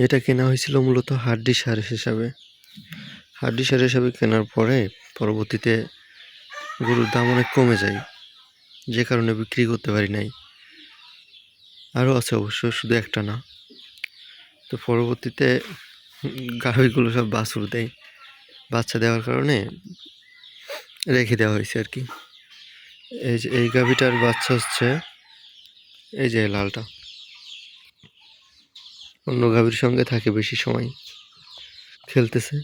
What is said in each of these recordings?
এটা কেনা হয়েছিল মূলত হাড্ডি সার হিসাবে। হাড্ডি সার হিসাবে কেনার পরে পরবর্তীতে গরুর দাম অনেক কমে যায়, যে কারণে বিক্রি করতে পারি নাই। আরও আছে অবশ্য, শুধু একটা না। তো পরবর্তীতে গাভীগুলো সব বাছুর দেয়, বাচ্চা দেওয়ার কারণে রেখে দেওয়া হয়েছে আর কি। এই যে এই গাভীটার বাচ্চা হচ্ছে এই যে লালটা, অন্য গাভীর সঙ্গে থাকে বেশি সময়, খেলতেছে।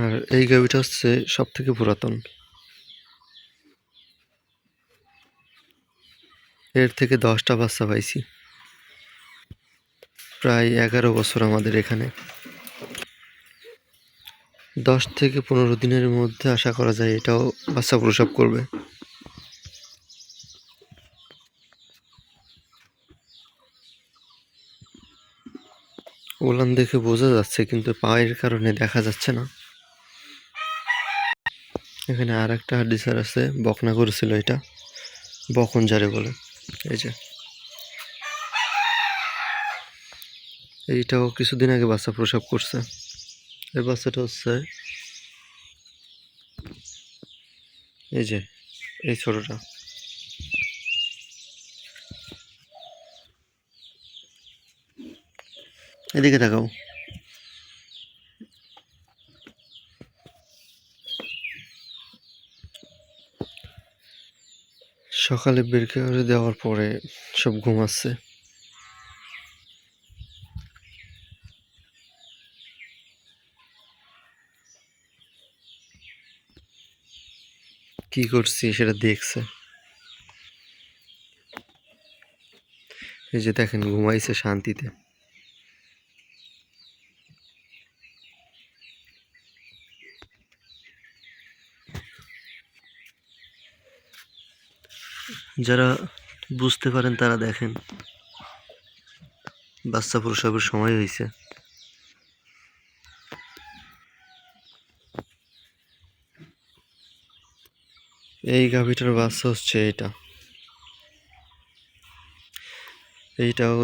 আর এই গাভীটা হচ্ছে সব থেকে পুরাতন, এর থেকে 10টা বাচ্চা পাইছি। প্রায় 11 বছর আমাদের এখানে। 10 থেকে 15 দিনের মধ্যে আশা করা যায় এটাও বাচ্চা প্রসব করবে। ওলান দেখে বোঝা যাচ্ছে, কিন্তু পায়ের কারণে দেখা যাচ্ছে না। এখানে আর একটা হাড্ডিসার আছে, বকনা করেছিল, এটা বকন যারে বলে। এই যে এইটাও কিছুদিন আগে বাচ্চা প্রসব করছে। এই বাচ্চাটা হচ্ছে এই যে এই ছোটটা। এদিকে তাকাও। সকালে বের করে দেওয়ার পরে সব ঘুমাচ্ছে। কি করছি সেটা দেখছে। এই যে দেখেন, ঘুমাইছে শান্তিতে। যারা বুঝতে পারেন তারা দেখেন, বাচ্চা প্রসবের সময় হয়েছে। এই গাভীটার বাচ্চা হচ্ছে এটা। এইটাও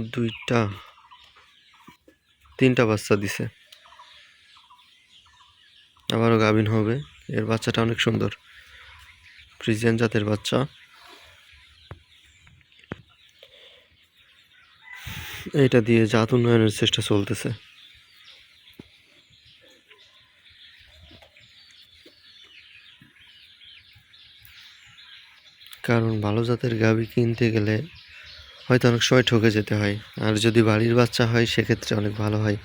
3টা বাচ্চা দিছে, আবারও গাভিন হবে। এর বাচ্চাটা অনেক সুন্দর, ফ্রিজিয়ান জাতের বাচ্চা। এটা দিয়ে জাত উন্নয়নের চেষ্টা চলতেছে। কারণ ভালো জাতের গাভী কিনতে গেলে হয়তো অনেক সময় ঠকে যেতে হয়, আর যদি বাড়ির বাচ্চা হয় সেক্ষেত্রে অনেক ভালো হয়।